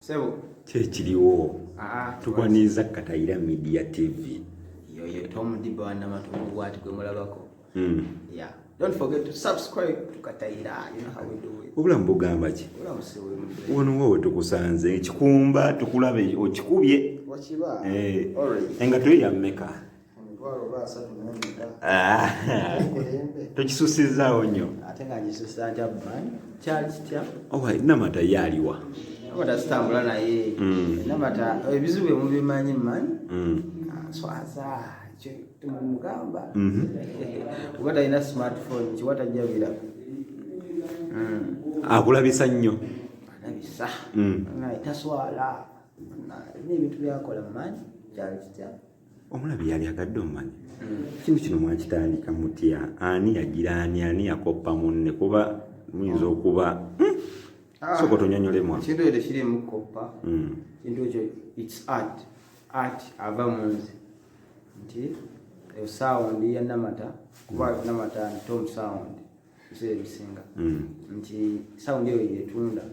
Sebo kyekiriwo tukwaniza Katayira Media TV. Yo Tom Diba na matumbu wati gwe mulabako. Yeah. Don't forget to subscribe to Katayira. You know how we do it. Obulamu bugamba ki? Obulamu sewe wono wowe tukusanze ekikumba tukulabe okikubye. Wakiba. Alright. Engato ya mmeka. Tokisusizzaawo nnyo. Ate nga njisusa nti abban kyali kitya. Namata yaliwa. Namata sitambula naye. Namata ebizibu mubimanyi mmanyi. Swaza kye tumugamba. Kuba talina smartphone kiwata jjabira. Akulabisa nnyo. Alabisa. Taswala. N'ebintu byakola mmanyi kyali kitya. Omulabi yali agadde omumanyi. Kintu kino mwakitandika mutya ani yagira ani yakoppa munne kuba muyinza okuba soko tonyonyolemu. Kintu ekyo kiri mu koppa. Kintu ekyo it's art. Art ava munzi. Nti sound ya Namata kuba Namata ni Tom sound nse bisinga. Nti sound eyo yetunda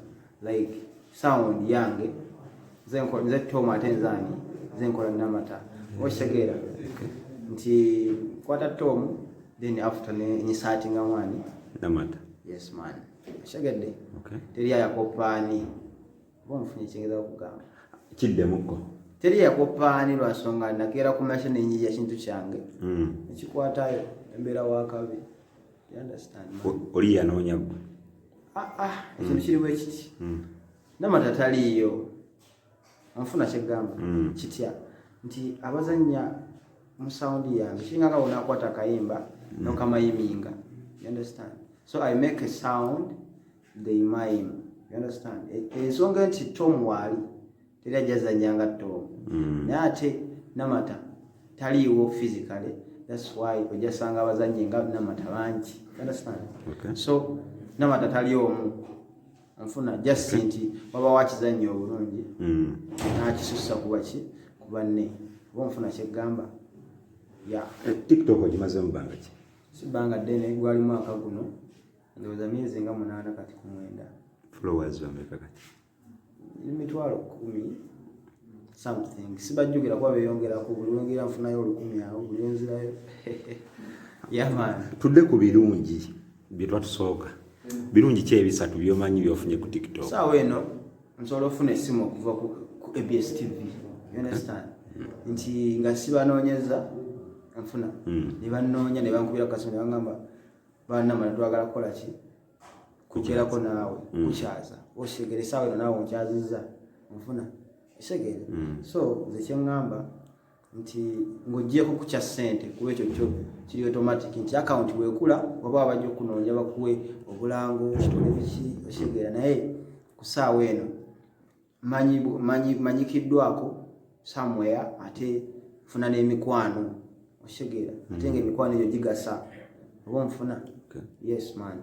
like sound yange nze Tom atenzani zenkola Namata. Oshagera nti kwata Tom then after ne starting amani Namata. Yes man. Shagede. Okay. Teri yakopani. Bomfunye kingeza okugamba. Kidde muko. Teri yakopani lwasonga nakera ku machine nyingi ya kintu kyange. Ekikwatayo embera wakabi. You understand man? Oli yanoonya gwe. Ekintu kiriwe kiti. Namata taliyo. Anfuna kyegamba. Kitya. Nti abazanya mu sound yange kinga ka unakwata kayimba no kama yiminga. You understand? So I make a sound, they mime. You understand? Esonga nti Tom wali teri ajaza nyanga Tom. Nate Namata taliwo physically. That's why ojasanga abazanyi nga Namata bangi. You understand? Okay. So Namata taliwo mu anfuna just nti baba wakizanyo obulungi. Nakisusa kuba ki kubanne bonfuna kyegamba. Yeah. TikTok ogimaze mbanga ki? Sibanga dene gwali mwaka guno ndoza miezi nga 8 kati ku 9. Followers bameka kati? Emitwalo 10 something. Sibajjukira kwa beyongera ku bulungira nfunayo 10 awo bulenzirayo. Yeah man. Tudde ku birungi bye twatusooka. Birungi ki ebisatu byomanyi byofunye ku TikTok? Sawa eno nsobola ofuna essimu okuva ku ABS TV. You understand? Nti nga sibanoonyeza nfuna ne bannoonya ne bankubira kasimu ne bangamba bannama twagala kukola ki kukyerako naawe kukyaza oshegere sawa eno naawe onkyazizza nfuna esegere. So nze kyengamba nti ng'oggyeko kukya ssente kuba ekyo kyo kiri automatic nti account bwekula oba abajja okunoonya bakuwe obulango kitole biki oshegera naye ku saawa eno manyikiddwako somewhere ate funa n'emikwano oshegera ate ng'emikwano eyo gigasa oba nfuna. Yes man.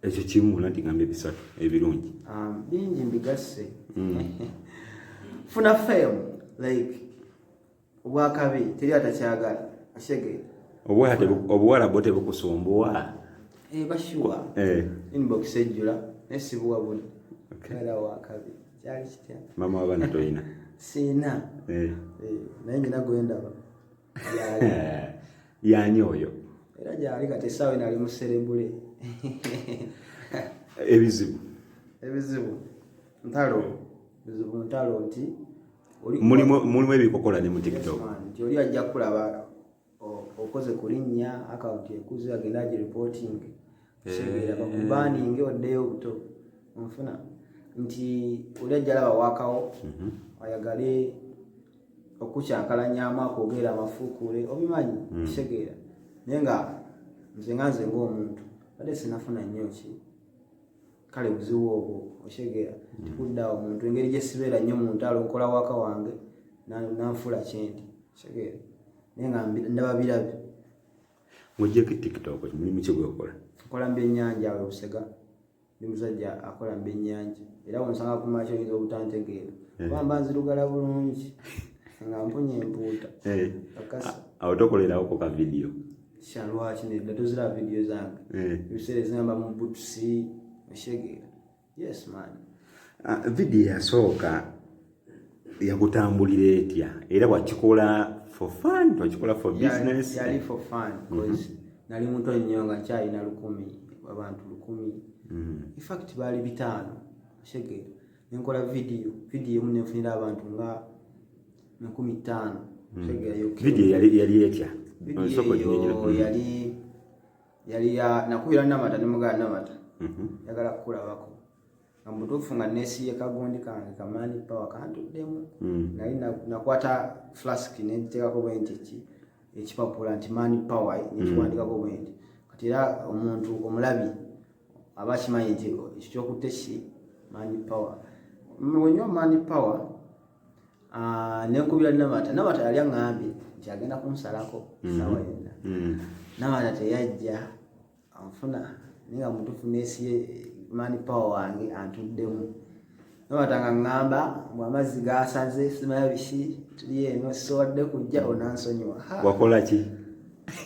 Ekyo kimu nati gambe bisatu ebirungi. Bingi mbigase. Funa fame like obwakabi teri atakyagala oshegera. Obuwala bote bukusumbuwa. Bashuwa. Inbox ejjula nesibuwa buni. Kala wakabi kyali kitya. Mama wabana toyina. Sina. Naye nyina gwendaba. Yani oyo. Era gyali kati essaawa nali muserebule. Ebizibu. Ntalo nti mulimu ebikokola ne mu TikTok. Nti oli ajja kulaba okoze ku linnya account ekuze agenda reporting. Segera bakubaninge oddeyo buto. Nfuna nti oli ajja laba wakawo ayagale okukyankalanyaamu akwogera amafuukule obimanyi segera naye nga nze nganze ng'omuntu badde sinafuna nnyo ki kale buzibu obwo oshegera tikuddawo omuntu engeri gye sibeera nnyo mu ntalo nkola waka wange nanfula kyenti segera naye nga ndaba birabi. Ng'oggyeko TikTok mulimu ki gwekola? Nkola mbyennyanja awe Busega ndi musajja akola mbyennyanja era wonsanga ku makyo oyinza obutantegeera kuba mba nzirugala bulungi nga mpunye empuuta. Awo tokolerawo ku ka video? Shalwaki nedda tozira video zange. Ebiseera ezingamba mu butusi oshegera. Yes man. Video yasooka yakutambulira etya era wakikola for fun wakikola for business? Yali for fun because nali muto nnyo nga nkyalina 1,000 abantu 1,000 in fact bali 5 shege nenkola video emu nefunira abantu nga 15,000 shege yoke. Video yali etya? Yali ya nakubira Namata nemugana Namata yagala kukulabako amutufu nga nesi yakagondi kange kamani power kantuddemu nali nakwata flask nentekako bwenti ekipapula nti mani power nekiwandikako bwenti kati era omuntu omulabi abakimanyi nti ekyokutte mani power mwenyo mani power nenkubira Namata yali aŋŋambye nti agenda kunsalako sawa yonna Namata teyajja anfuna ninga mutufu nesi mani power wange antuddemu Namata nga ŋŋamba amazzi gasaze simanya biki tuli eno sisowadde kujja onansonyiwa wakola ki?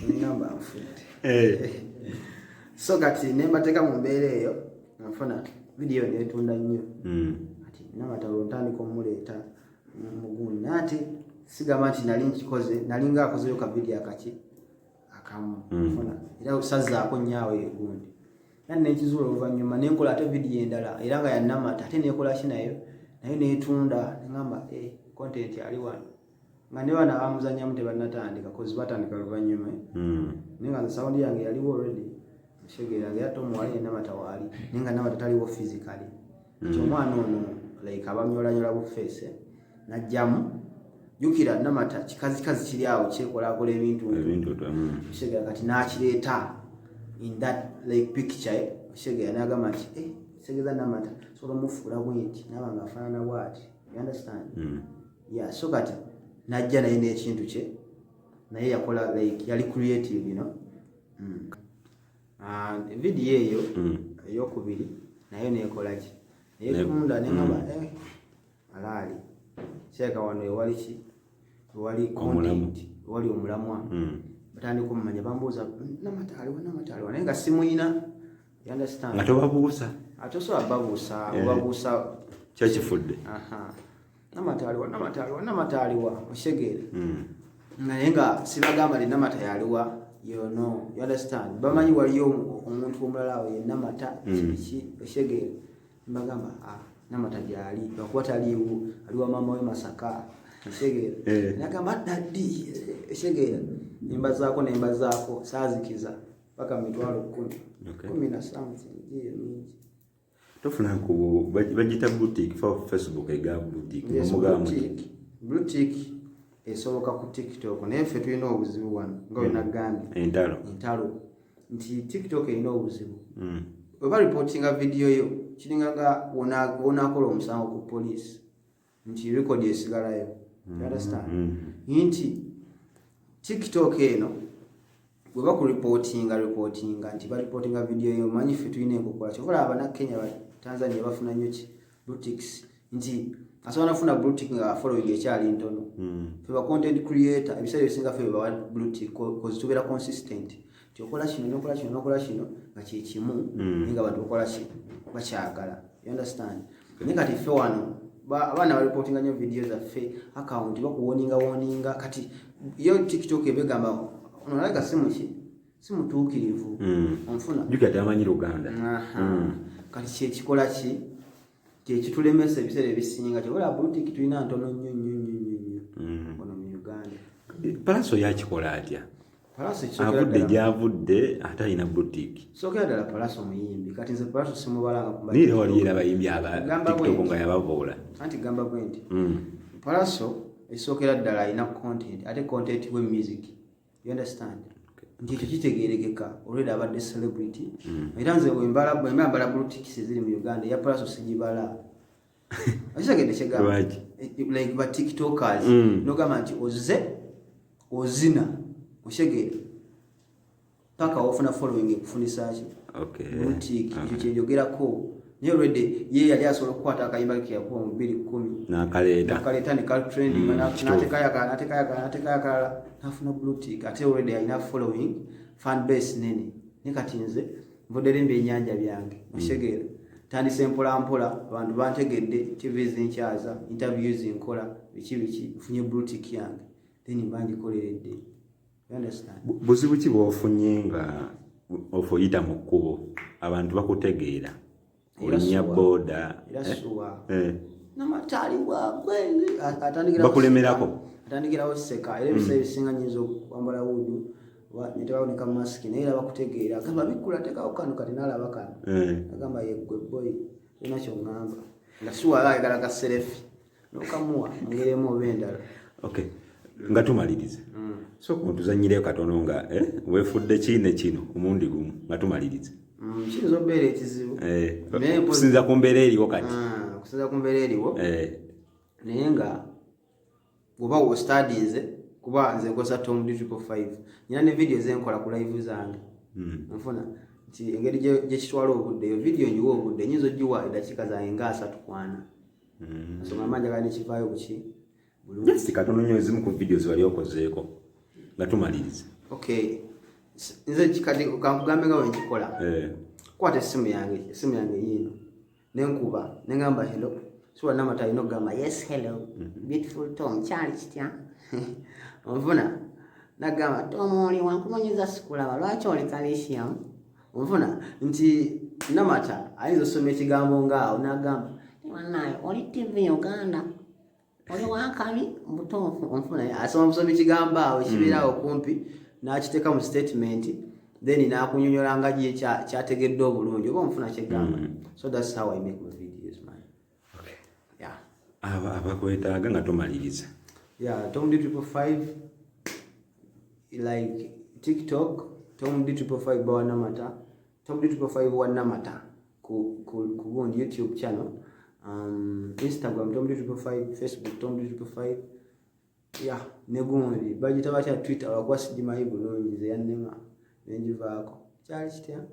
Ningamba nfudde so kati nembateeka mu mbeera eyo nfuna video netunda nnyo kati Namata olwontandika omuleeta mugundi nati sigamba nti nali nkikoze nali nga akozeyo ka video akaki akamu nfuna era osazaako nnyawe egundi yani nekizuula oluvannyuma nenkola ate video endala era nga ya Namata ate nekola ki nayo netunda nengamba content ali wano nga ne bana bamuzannyamu tebannatandika kozi batandika oluvannyuma nenga sound yange yaliwo already shegera nga omuwala ye Namata waali nenga Namata taliwo physically omwana ono like abanyoolanyola bu face najjamu jukira Namata kikazi kiri awo kyekolakola ebintu shegera kati nakireeta in that like picture shegera nagamba nti segeza Namata solo mufuula bwenti nabanga afaanana bwati you understand yeah so kati najja naye n'ekintu kye naye yakola like yali creative you know video eyo eyokubiri nayo nekola ki nekunda nengamba alaali kyeka wano ewali ki ewali content ewali omulamwa batandika okumanya bambuuza Namata aliwa naye nga simuyina you understand nga tobabuusa ate osobola babuusa obabuusa kyekifudde Namata aliwa oshegere naye nga sibagamba li Namata yaliwa you know you understand bamanyi waliyo omuntu omulala awo ye Namata kiki oshegere mbagamba Namata gyali lwakuba taliwo aliwa mama we Masaka oshegere nagamba daddi oshegere nemba zaako saazikiza paka 10,000 na something mingi tofuna ku bagita boutique for Facebook ega boutique boutique esoboka ku TikTok naye ffe tulina obuzibu wano nga wenagambye entalo nti TikTok erina obuzibu oba reportinga video yo kiringa nga wonakola omusango ku police nti record esigalayo you understand nti TikTok eno bwe bakuripotinga nti baripotinga video yo manyi ffe tulina enkokola kyokola Abannakenya Tanzania bafuna nnyo ki boutiques nti asobola nafuna boutique nga following ekyali ntono ffe ba content creator ebiseera ebisinga ffe bawa boutique cause tubeera consistent kyokola kino nokola kino nga kyekimu nga bantu bakola ki bakyagala you understand naye kati ffe wano abaana baripotinga nnyo video zaffe account bakuwoninga kati yo TikTok ebegamba onalaga simutuukirivu onfuna jukati amanyi Luganda kati kyekikola ki kyekitulemesa ebiseera ebisinga kyokola boutique tulina ntono nnyo ono mu Uganda. Palaso yakikola atya? Avudde gyavudde ate alina boutique. Sookera ddala Palaso muyimbi kati nze Palaso simubalanga kuba niire waliira bayimbi aba TikTok nga yabavoola anti gamba bwenti Palaso esookera ddala alina content ate content we music you understand nti ekyo kitegeerekeka olweda abadde celebrity era nze bwembala boutique ziri mu Uganda ya Palaso sigibala akisagende kyegamba like ba TikTokers nogamba nti ozina oshegere paka ofuna following ekufunisa ki boutique ekyo kyenjogerako naye already ye yali asobola okukwata akayimba ke yakuwa mu 2010 nakaleeta ne kali trending natekayakala nafuna boutique ate already alina following fan base nene ne kati nze nvodde lembe ennyanja byange oshegere tandise mpola mpola abantu bantegedde TV zinkyaza interviews nkola biki funye boutique yange then banjikoleredde. You understand? Buzibu ki bw'ofunye nga ofuyita mu kkubo abantu bakutegeera olinya boda namatali bwagwe bakulemerako atandikirawo seka era ebiseera ebisinga nyinza okwambala wudu netebaboneka masiki naye era bakutegeera agamba bikkula tekawo kano kati nalaba kano agamba yeggwe boy olina kyoŋŋamba nga siwala ayagala kaserefi nokamuwa ngeremu oba endala. Okay, nga tumalirize sooka otuzanyireyo katono nga weefudde kiine kino omundi gumu nga tumalirize. Kiyinza okubeera ekizibu kusinza ku mbeera eriwo kati kusinza ku mbeera eriwo naye nga bwoba ostudinze kuba nze nkozesa Tom D 555 nyina ne video zenkola ku live zange nfuna nti engeri gyekitwala obudde eyo video nyiwa obudde nyinza ogiwa eddakiika zange nga 3 kwana nsonga manja kali nekivaayo kuki si katono nnyo ezimu ku video ziwali okozeeko nga tumalirize. Okay, nze kikati kankugambe nga wenkikola kwata essimu yange yino nenkuba nengamba hello siwa namata ino gamba yes hello beautiful Tom kyali kitya onfuna nagamba Tom oli wankumanyiza sikulaba lwaki oli calcium onfuna nti namata ayinza osoma ekigambo ngaawo nagamba wanaye oli TV Uganda oli wakabi butofu onfuna asoma ekigambo awo kibeerawo kumpi n'akiteeka mu statement then nakunyonyola nga gye kyategedde obulungi oba omufuna kyegamba. So that's how I make my videos, man. Okay. Yeah. Abakwetaaga nga tumaliriza. Yeah, Tom D 555 like TikTok Tom D 555 Bawanamata, Tom D 555 Wanamata ku YouTube channel, Instagram Tom D 555, Facebook Tom D 555. Yeah, negundi bagita bacha Twitter wakwasidimayi bulungi ze yannema nenjivaako kyali kitya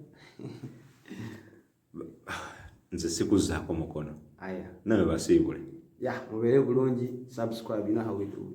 nze sikuzaako mukono aya nawe basiibule mubeere bulungi, subscribe, you know how we do.